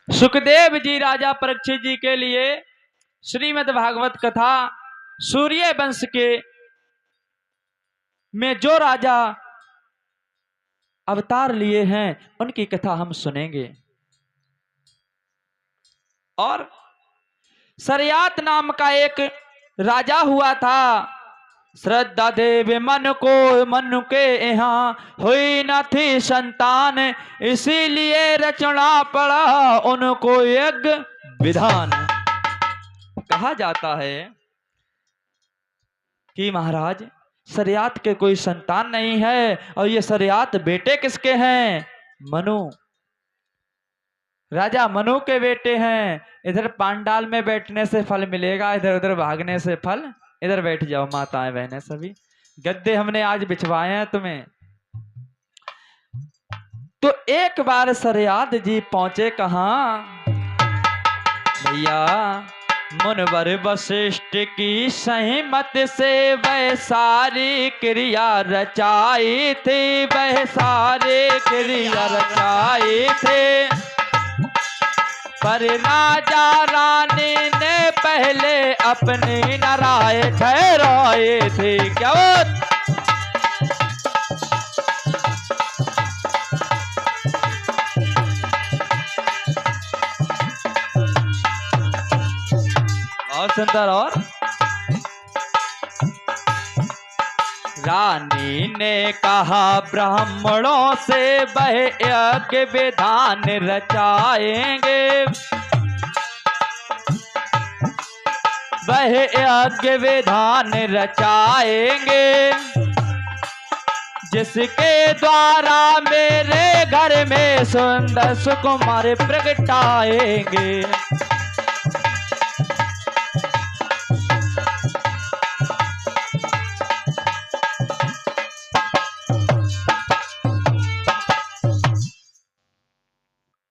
सुखदेव जी राजा परीक्षित जी के लिए श्रीमद् भागवत कथा सूर्य वंश के में जो राजा अवतार लिए हैं उनकी कथा हम सुनेंगे। और सरयात नाम का एक राजा हुआ था। श्रद्धा देव मन को मन के यहाँ हुई न थी संतान, इसीलिए रचना पड़ा उनको यज्ञ विधान। कहा जाता है कि महाराज सरयात के कोई संतान नहीं है और ये सरयात बेटे किसके हैं? मनु, राजा मनु के बेटे हैं। इधर पांडाल में बैठने से फल मिलेगा, इधर उधर भागने से फल। इधर बैठ जाओ माताएं बहनें सभी, गद्दे हमने आज बिछवाए हैं तुम्हें। तो एक बार सरयाद जी पहुंचे कहां भैया? मुनवर वशिष्ठ की सहमत से वह सारी क्रिया रचाई थी, वह सारी क्रिया रचाई थी। पर राजा रानी ने पहले अपनी नाराय ठहराए थे। क्या बहुत सुंदर। और रानी ने कहा ब्राह्मणों से वह यज्ञ विधान रचाएंगे, वह यज्ञ विधान रचाएंगे, जिसके द्वारा मेरे घर में सुंदर सुकुमार प्रगटाएंगे।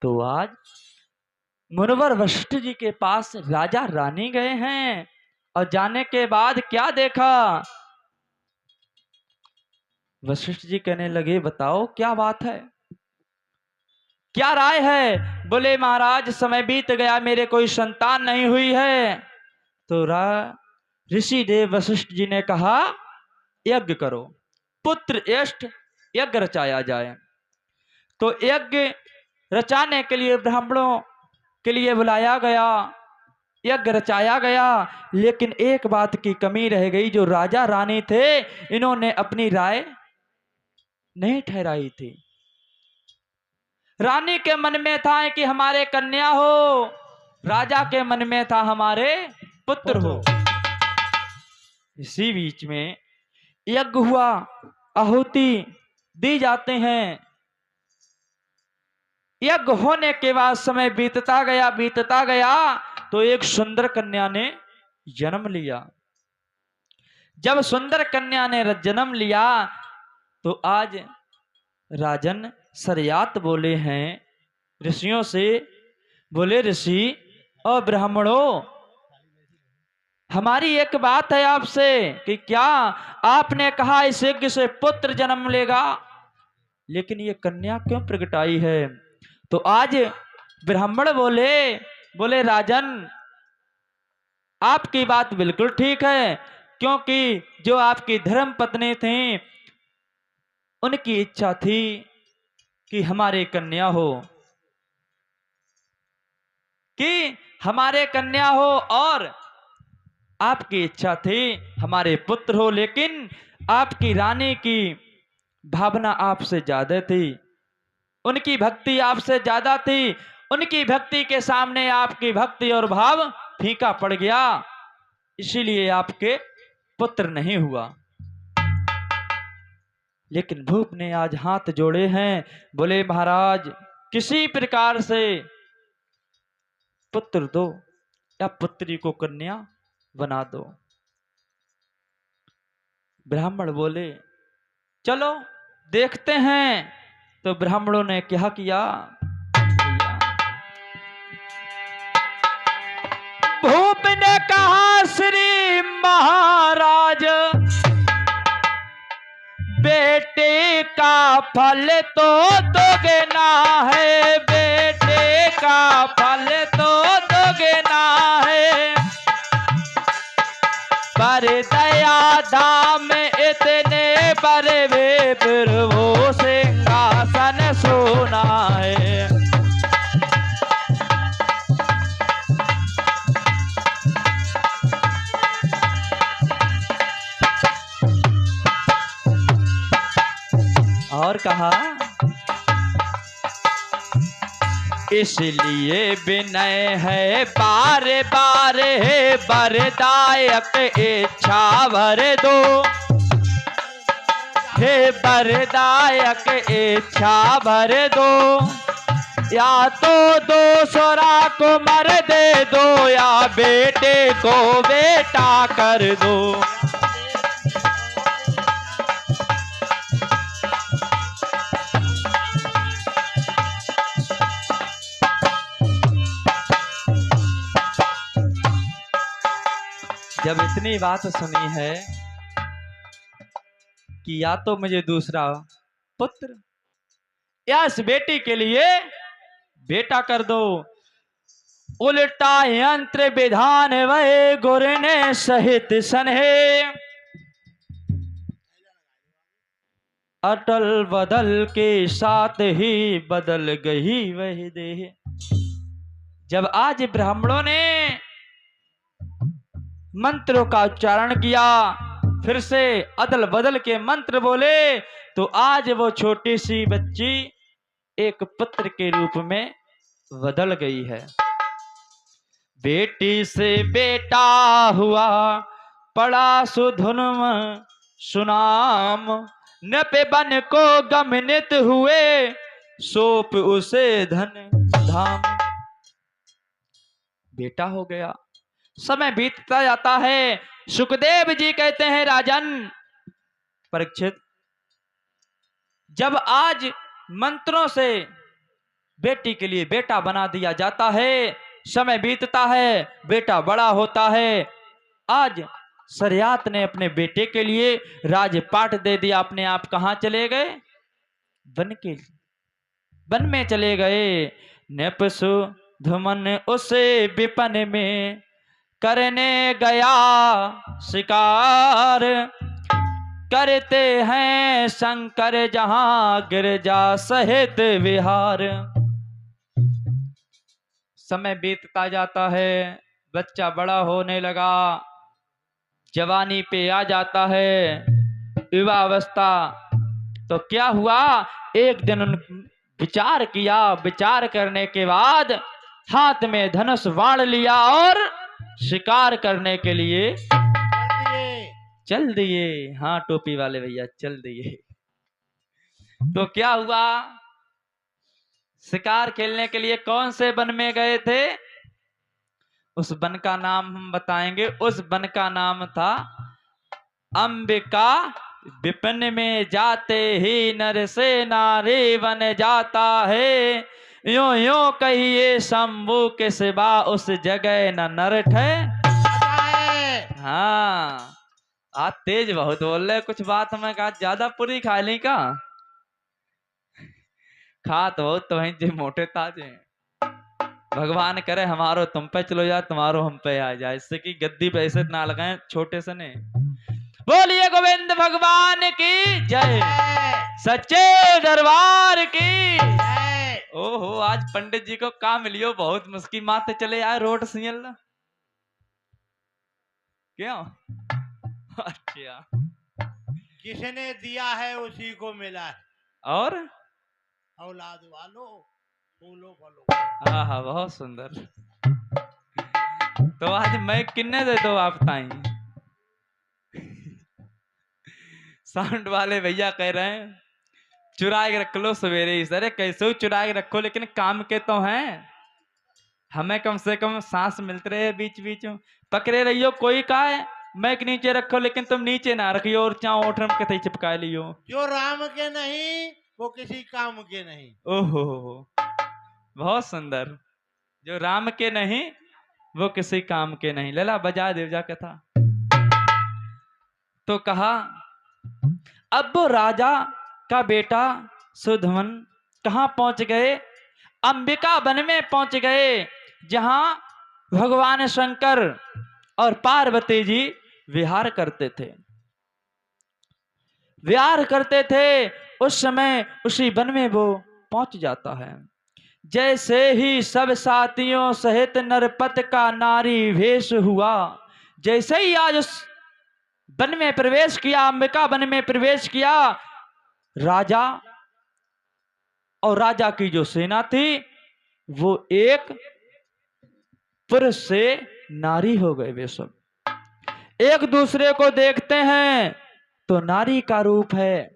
तो आज मुनवर वशिष्ठ जी के पास राजा रानी गए हैं और जाने के बाद क्या देखा? वशिष्ठ जी कहने लगे बताओ क्या बात है, क्या राय है? बोले महाराज समय बीत गया, मेरे कोई संतान नहीं हुई है। तो ऋषि देव वशिष्ठ जी ने कहा यज्ञ करो, पुत्र यष्ट यज्ञ रचाया जाए। तो यज्ञ रचाने के लिए ब्राह्मणों के लिए बुलाया गया, यज्ञ रचाया गया। लेकिन एक बात की कमी रह गई, जो राजा रानी थे इन्होंने अपनी राय नहीं ठहराई थी। रानी के मन में था कि हमारे कन्या हो, राजा के मन में था हमारे पुत्र हो। इसी बीच में यज्ञ हुआ, आहुति दी जाते हैं। यज्ञ होने के बाद समय बीतता गया तो एक सुंदर कन्या ने जन्म लिया। जब सुंदर कन्या ने जन्म लिया तो आज राजन सरयात बोले हैं ऋषियों से, बोले ऋषि और ब्राह्मणों, हमारी एक बात है आपसे कि क्या आपने कहा इस यज्ञ से पुत्र जन्म लेगा, लेकिन ये कन्या क्यों प्रगटाई है? तो आज ब्राह्मण बोले राजन आपकी बात बिल्कुल ठीक है, क्योंकि जो आपकी धर्म पत्नी थी उनकी इच्छा थी कि हमारे कन्या हो, कि हमारे कन्या हो, और आपकी इच्छा थी हमारे पुत्र हो। लेकिन आपकी रानी की भावना आपसे ज्यादा थी, उनकी भक्ति आपसे ज्यादा थी। उनकी भक्ति के सामने आपकी भक्ति और भाव फीका पड़ गया, इसीलिए आपके पुत्र नहीं हुआ। लेकिन भूप ने आज हाथ जोड़े हैं, बोले महाराज किसी प्रकार से पुत्र दो या पुत्री को कन्या बना दो। ब्राह्मण बोले चलो देखते हैं। तो ब्राह्मणों ने क्या किया? भूप ने कहा श्री महाराज बेटे का फल तो दोगुना है, बेटे का फल तो दोगुना है, पर दया धाम इतने बड़े वे प्रभु सिंहासन सोना है। और कहा इसलिए विनय है बार बार है वरदायक इच्छा भर दो, हे वरदायक इच्छा भर दो, या तो दूसरा को मर दे दो या बेटे को बेटा कर दो। जब इतनी बात सुनी है कि या तो मुझे दूसरा पुत्र या इस बेटी के लिए बेटा कर दो, उल्टा यंत्र विधान वह गुर ने सहित सनहे, अटल बदल के साथ ही बदल गई वह देह। जब आज ब्राह्मणों ने मंत्रों का उच्चारण किया, फिर से अदल बदल के मंत्र बोले, तो आज वो छोटी सी बच्ची एक पुत्र के रूप में बदल गई है। बेटी से बेटा हुआ पड़ा सुधुनम सुनाम, नपे बन को गमनित हुए सोप उसे धन धाम। बेटा हो गया, समय बीतता जाता है। सुखदेव जी कहते हैं राजन परीक्षित, जब आज मंत्रों से बेटी के लिए बेटा बना दिया जाता है, समय बीतता है, बेटा बड़ा होता है। आज शरियात ने अपने बेटे के लिए राजपाट दे दिया, अपने आप कहां चले गए? वन में चले गए। नपसु धुमन उसे विपन में करने गया शिकार, करते हैं शंकर जहां गिरजा सहित विहार। समय बीतता जाता है, बच्चा बड़ा होने लगा, जवानी पे आ जाता है, युवावस्था। तो क्या हुआ, एक दिन विचार किया, विचार करने के बाद हाथ में धनुष बाण लिया और शिकार करने के लिए चल दिए। हाँ टोपी वाले भैया, चल दिए। तो क्या हुआ, शिकार खेलने के लिए कौन से वन में गए थे? उस वन का नाम हम बताएंगे। उस वन का नाम था अंबिका। विपिन में जाते ही नर से नारी बन जाता है, यूं यूं कहिए शंभू के सिवा उस जगह न नर है। हाँ आज तेज बहुत बोल रहे, कुछ बात मैं कहा ज्यादा पूरी खा ली का? खा तो बहुत तो वहीं मोटे ताजे। भगवान करे हमारो तुम पे चलो जाए, तुम्हारो हम पे आ जाए, इससे कि गद्दी पे ऐसे ना लगाए छोटे से ने। बोलिए गोविंद भगवान की जय, सच्चे दरबार की। ओहो आज पंडित जी को काम मिलियो, बहुत मुश्किल माते चले आए रोड सियल। क्यों? अच्छा किसने दिया है उसी को मिला है, और औलाद वालो फूलो फलो। हाँ हाँ बहुत सुंदर। तो आज मैं किन्ने दे दो आप ताई। साउंड वाले भैया कह रहे हैं चुरा के रख लो सवेरे ही। अरे कैसे चुरा के रखो, लेकिन काम के तो हैं, हमें कम से कम सांस मिलते रहे बीच बीच में। पकड़े रहियो कोई का है, मैं नीचे रखो, लेकिन तुम नीचे ना रखियो और चाहो ओठरम के चिपका लियो। जो राम के नहीं वो किसी काम के नहीं। ओहो बहुत सुंदर, जो राम के नहीं वो किसी काम के नहीं। लला बजा देवजा कथा। तो कहा अब वो राजा का बेटा सुधमन कहां पहुंच गए? अंबिका वन में पहुंच गए, जहां भगवान शंकर और पार्वती जी विहार करते थे। विहार करते थे उस समय उसी वन में वो पहुंच जाता है। जैसे ही सब साथियों सहित नरपत का नारी वेश हुआ, जैसे ही आज उस वन में प्रवेश किया, अंबिका वन में प्रवेश किया, राजा और राजा की जो सेना थी वो एक पुरुष से नारी हो गए। वे सब एक दूसरे को देखते हैं तो नारी का रूप है।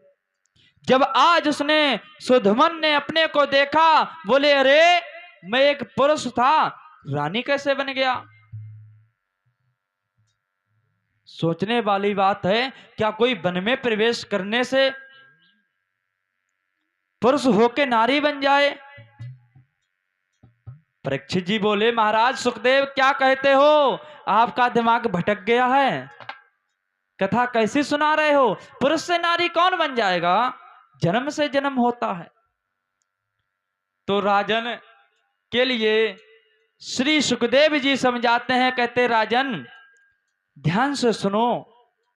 जब आज उसने सुधमन ने अपने को देखा, बोले अरे मैं एक पुरुष था, रानी कैसे बन गया। सोचने वाली बात है, क्या कोई वन में प्रवेश करने से पुरुष होके नारी बन जाए। परीक्षित जी बोले महाराज सुखदेव क्या कहते हो, आपका दिमाग भटक गया है, कथा कैसी सुना रहे हो, पुरुष से नारी कौन बन जाएगा, जन्म से जन्म होता है। तो राजन के लिए श्री सुखदेव जी समझाते हैं, कहते राजन ध्यान से सुनो।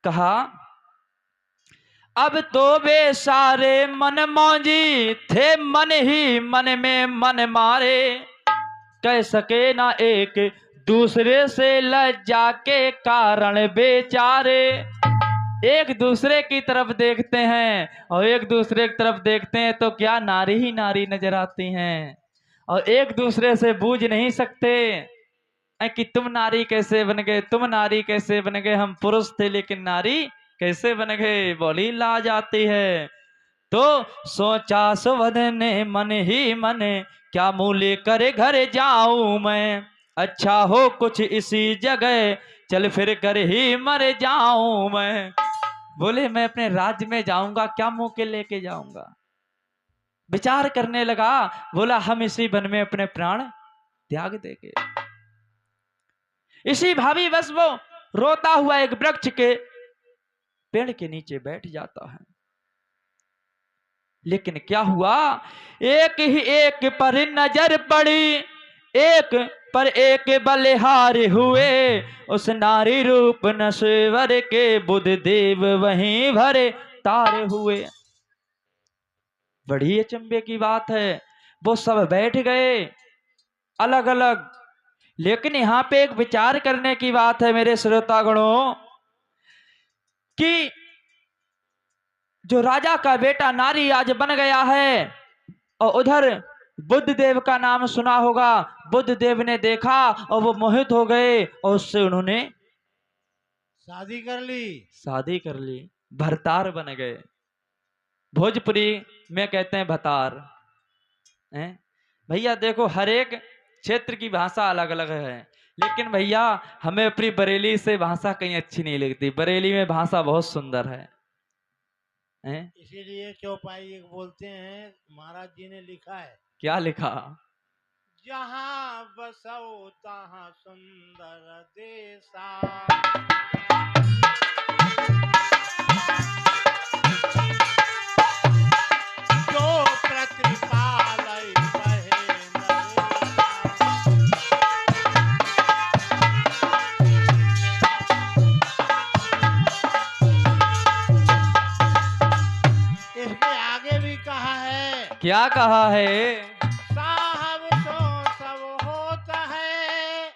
कहा अब तो वे सारे मन मौजी थे, मन ही मन में मन मारे, कह सके ना एक दूसरे से लज्जा के कारण बेचारे। एक दूसरे की तरफ देखते हैं और एक दूसरे की तरफ देखते हैं तो क्या नारी ही नारी नजर आती हैं, और एक दूसरे से बूझ नहीं सकते कि तुम नारी कैसे बन गए, तुम नारी कैसे बन गए, हम पुरुष थे लेकिन नारी कैसे बन गए, बोली लाज आती है। तो सोचा सुवध ने मन ही मन, क्या मुँह लेकर घर जाऊं मैं, अच्छा हो कुछ इसी जगह, चल फिर कर ही मर जाऊं मैं। बोले मैं अपने राज्य में जाऊंगा, क्या मुंह के लेके जाऊंगा। विचार करने लगा, बोला हम इसी वन में अपने प्राण त्याग देंगे। इसी भावी बस वो रोता हुआ एक वृक्ष के पेड़ के नीचे बैठ जाता है। लेकिन क्या हुआ, एक ही एक पर नजर पड़ी, एक पर एक बलिहार हुए, उस नारी रूप नश्वर के बुध देव वहीं भरे तार हुए। बड़ी अचंभे की बात है, वो सब बैठ गए अलग अलग। लेकिन यहां पे एक विचार करने की बात है मेरे श्रोतागणों, कि जो राजा का बेटा नारी आज बन गया है, और उधर बुद्ध देव का नाम सुना होगा, बुद्ध देव ने देखा और वो मोहित हो गए और उससे उन्होंने शादी कर ली, भरतार बन गए। भोजपुरी में कहते हैं भतार। भैया देखो हर एक क्षेत्र की भाषा अलग अलग है, लेकिन भैया हमें अपनी बरेली से भाषा कहीं अच्छी नहीं लगती, बरेली में भाषा बहुत सुंदर है। इसीलिए चौपाई एक बोलते हैं, महाराज जी ने लिखा है। क्या लिखा, जहाँ बसो तहाँ सुंदर देशा, जो प्रतिपालय कहे नरेशा। इसके आगे भी कहा है, क्या कहा है, साहब तो सब होता है,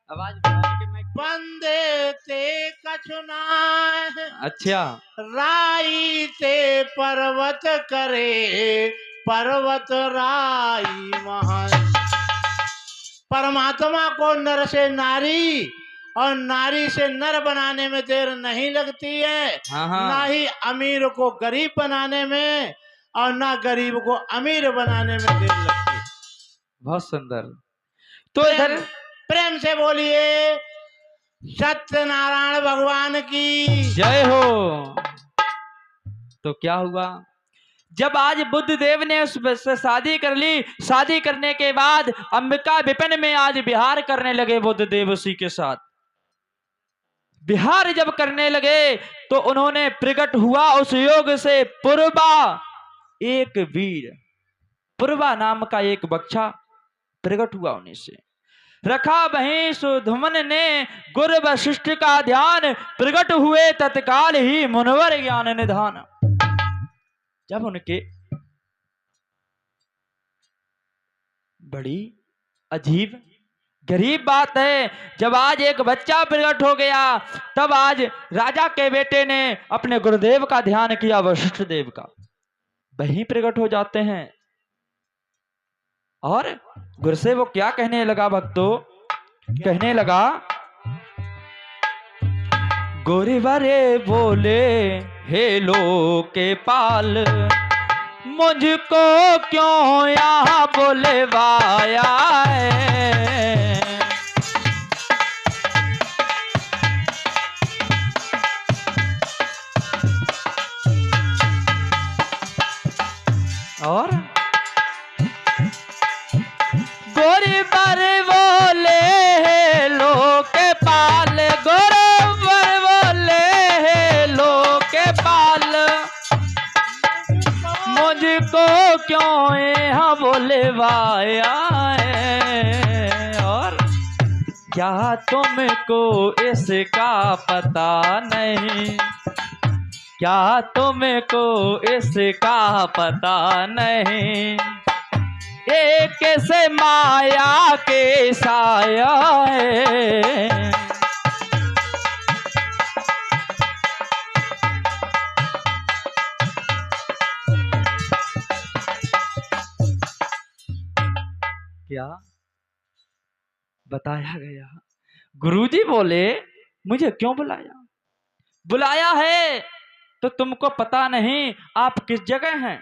आवाज बढ़ा के मैं। बंदे ते कछुना, अच्छा, राई ते पर्वत करे, पर्वत राई महान। परमात्मा को नर से नारी और नारी से नर बनाने में देर नहीं लगती है। हाँ। ना ही अमीर को गरीब बनाने में और ना गरीब को अमीर बनाने में देर लगती है। बहुत सुंदर। तो इधर प्रेम से बोलिए सत्यनारायण भगवान की जय हो। तो क्या हुआ, जब आज बुद्ध देव ने उससे शादी कर ली, शादी करने के बाद अंबिका विपिन में आज विहार करने लगे बुद्ध देव उसी के साथ। विहार जब करने लगे तो उन्होंने प्रकट हुआ उस योग से पूर्वा, एक वीर पूर्वा नाम का एक बच्चा प्रकट हुआ उन्हीं से। रखा वहीं सुधमन ने गुरु वशिष्ठ का ध्यान, प्रकट हुए तत्काल ही मुनवर ज्ञान निधान। जब उनके बड़ी अजीब गरीब बात है, जब आज एक बच्चा प्रकट हो गया, तब आज राजा के बेटे ने अपने गुरुदेव का ध्यान किया, वशिष्ठ देव का, वहीं प्रकट हो जाते हैं। और गुरु से वो क्या कहने लगा भक्तों, कहने लगा गोरीवरे बोले हे लो के पाल, मुझको क्यों यहाँ बुलवाया है। और गोरीवर बोले हे लो के पाल, गोरीवर बोले हे लो के पाल, मुझको क्यों यहाँ बुलवाया है। और क्या तुमको इसका पता नहीं, क्या तुमको इसका पता नहीं, एक से माया के साया है। क्या बताया गया, गुरुजी बोले मुझे क्यों बुलाया, बुलाया है तो तुमको पता नहीं आप किस जगह हैं।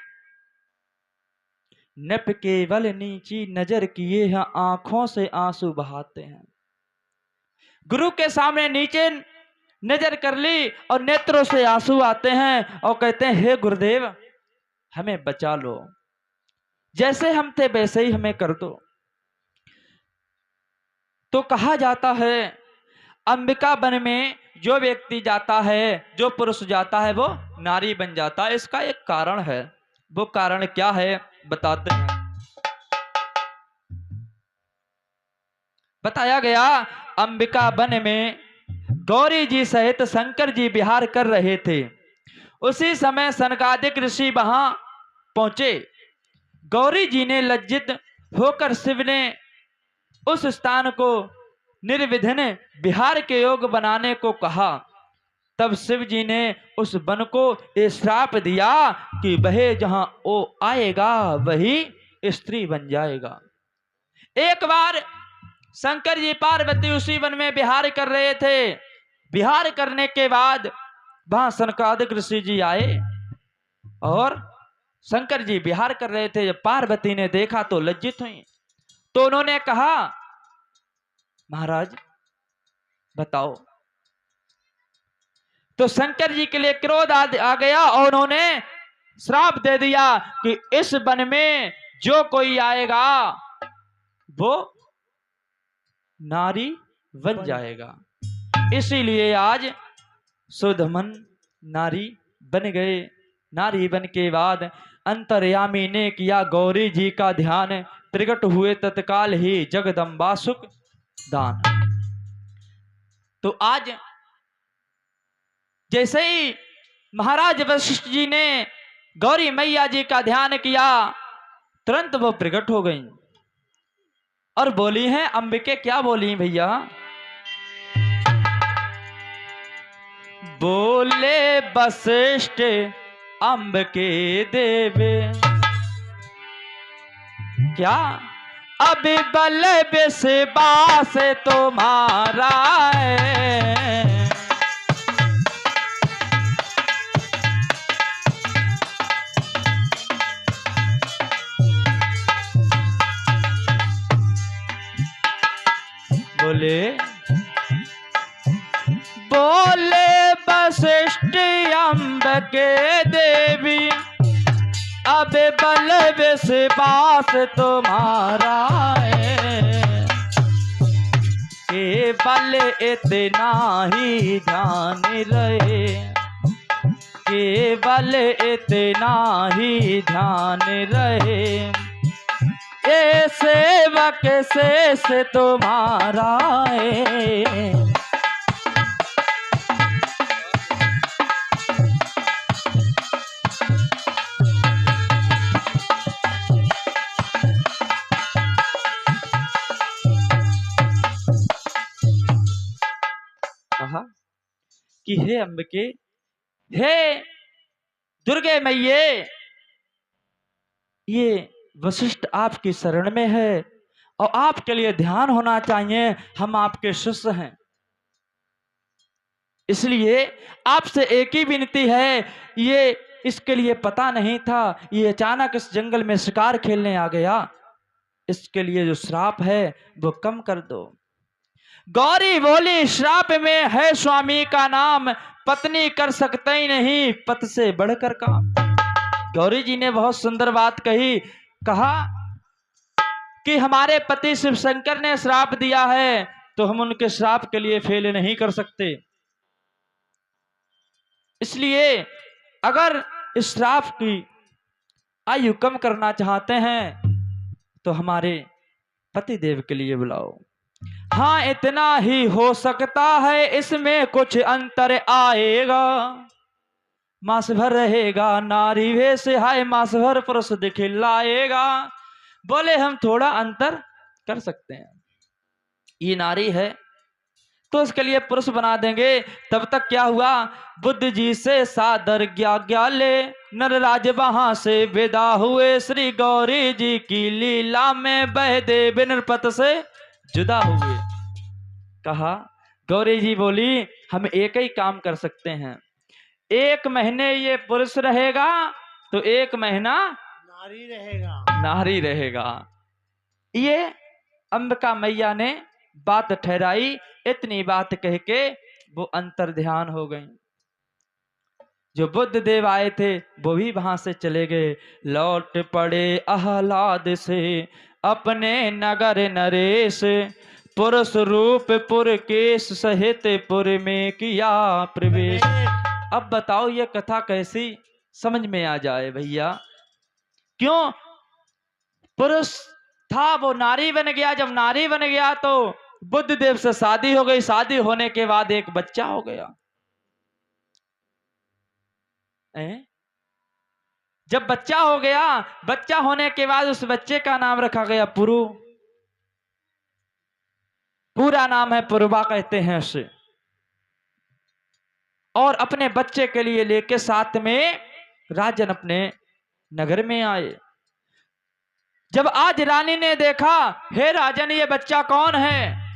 नप केवल नीची नजर किए हैं, आंखों से आंसू बहाते हैं। गुरु के सामने नीचे नजर कर ली और नेत्रों से आंसू आते हैं और कहते हैं हे गुरुदेव हमें बचा लो, जैसे हम थे वैसे ही हमें कर दो। तो कहा जाता है अंबिका वन में जो व्यक्ति जाता है, जो पुरुष जाता है, वो नारी बन जाता है। इसका एक कारण है, वो कारण क्या है बताते हैं। बताया गया अंबिका वन में गौरी जी सहित शंकर जी विहार कर रहे थे। उसी समय सनकादिक ऋषि वहां पहुंचे। गौरी जी ने लज्जित होकर शिव ने उस स्थान को निर्विघ्न विहार के योग बनाने को कहा। तब शिव जी ने उस वन को ये श्राप दिया कि वह जहां वो आएगा वही स्त्री बन जाएगा। एक बार शंकर जी पार्वती उसी वन में विहार कर रहे थे। विहार करने के बाद वहां सनकादिक ऋषि जी आए और शंकर जी विहार कर रहे थे। जब पार्वती ने देखा तो लज्जित हुई, तो उन्होंने कहा महाराज बताओ। तो शंकर जी के लिए क्रोध आ गया और उन्होंने श्राप दे दिया कि इस वन में जो कोई आएगा वो नारी बन जाएगा। इसीलिए आज सुधमन नारी बन गए। नारी बन के बाद अंतर्यामी ने किया गौरी जी का ध्यान, प्रकट हुए तत्काल ही जगदम्बा सुख दान। तो आज जैसे ही महाराज वशिष्ठ जी ने गौरी मैया जी का ध्यान किया, तुरंत वो प्रकट हो गई और बोली हैं अंबिके। क्या बोली भैया? बोले वशिष्ठ अंबिके देवे, क्या अभी बल विश्वास तुम्हारा है। बोले वशिष्ठ अंबिके देवी, अब बल विश्वास तुम्हारा है। केवल इतना ही ध्यान रहे, केवल इतना ही ध्यान रहे, ये सेवक शेष तुम्हारा है। कहा कि हे अंबिके, हे दुर्गे मैये, ये वशिष्ठ आपकी शरण में है और आपके लिए ध्यान होना चाहिए। हम आपके शिष्य हैं, इसलिए आपसे एक ही विनती है। ये इसके लिए पता नहीं था, ये अचानक इस जंगल में शिकार खेलने आ गया। इसके लिए जो श्राप है वो कम कर दो। गौरी बोली, श्राप में है स्वामी का नाम, पत्नी कर सकते ही नहीं पत से बढ़कर काम। गौरी जी ने बहुत सुंदर बात कही। कहा कि हमारे पति शिव शंकर ने श्राप दिया है, तो हम उनके श्राप के लिए फेल नहीं कर सकते। इसलिए अगर इस श्राप की आयु कम करना चाहते हैं तो हमारे पति देव के लिए बुलाओ। हाँ, इतना ही हो सकता है, इसमें कुछ अंतर आएगा। मास भर रहेगा नारी वेश, हाय मास भर पुरुष दिखलाएगा। बोले हम थोड़ा अंतर कर सकते हैं, ये नारी है तो इसके लिए पुरुष बना देंगे। तब तक क्या हुआ, बुद्ध जी से सादर ज्ञा ले नरराज वहां से विदा हुए। श्री गौरी जी की लीला में बह दे नृपत से जुदा हुए। कहा गौरी जी बोली, हम एक ही काम कर सकते हैं, 1 महीने ये पुरुष रहेगा तो 1 महीना नारी रहेगा। ये अंबिका मैया ने बात ठहराई। इतनी बात कह के वो अंतर ध्यान हो गई। जो बुद्ध देव आए थे वो भी वहां से चले गए। लौट पड़े आह्लाद से अपने नगर नरेश, पुरुष रूप पुरकेश सहित पुर में किया प्रवेश। अब बताओ ये कथा कैसी समझ में आ जाए भैया। क्यों पुरुष था वो नारी बन गया। जब नारी बन गया तो बुद्ध देव से शादी हो गई। शादी होने के बाद एक बच्चा हो गया। जब बच्चा हो गया, बच्चा होने के बाद उस बच्चे का नाम रखा गया पुरु। पूरा नाम है पुरवा कहते हैं उसे। और अपने बच्चे के लिए लेके साथ में राजन अपने नगर में आए। जब आज रानी ने देखा, हे राजन ये बच्चा कौन है,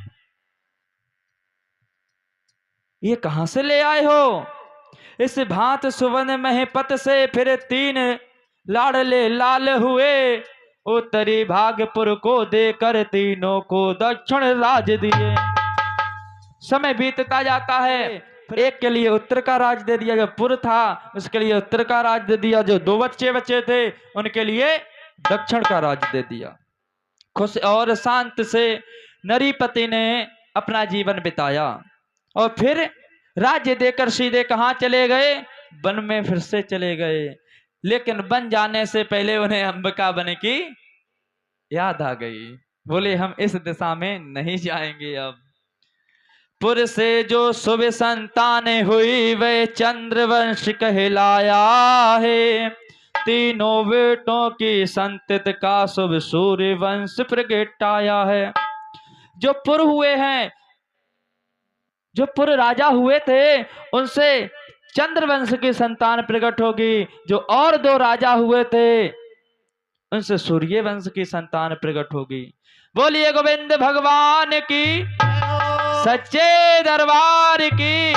ये कहां से ले आए हो। इस भांत सुवन महपत से फिर 3 लाडले लाल हुए। उत्तरी भागपुर को देकर तीनों को दक्षिण राज दिए। समय बीतता जाता है, फिर एक के लिए उत्तर का राज दे दिया। जो पुर था उसके लिए उत्तर का राज दे दिया। जो 2 बच्चे थे उनके लिए दक्षिण का राज दे दिया। खुश और शांत से नरीपति ने अपना जीवन बिताया। और फिर राज्य देकर सीधे कहां चले गए, वन में फिर से चले गए। लेकिन बन जाने से पहले उन्हें अंबिका बन की याद आ गई। बोले हम इस दिशा में नहीं जाएंगे। अब पुर से जो शुभ संतान हुई वे चंद्रवंश कहलाया है। तीनों बेटों की संतत का शुभ सूर्य वंश प्रगटाया है। जो पुर हुए हैं, जो पुर राजा हुए थे उनसे चंद्रवंश की संतान प्रकट होगी। जो और 2 राजा हुए थे उनसे सूर्य वंश की संतान प्रकट होगी। बोलिए गोविंद भगवान की, सच्चे दरबार की।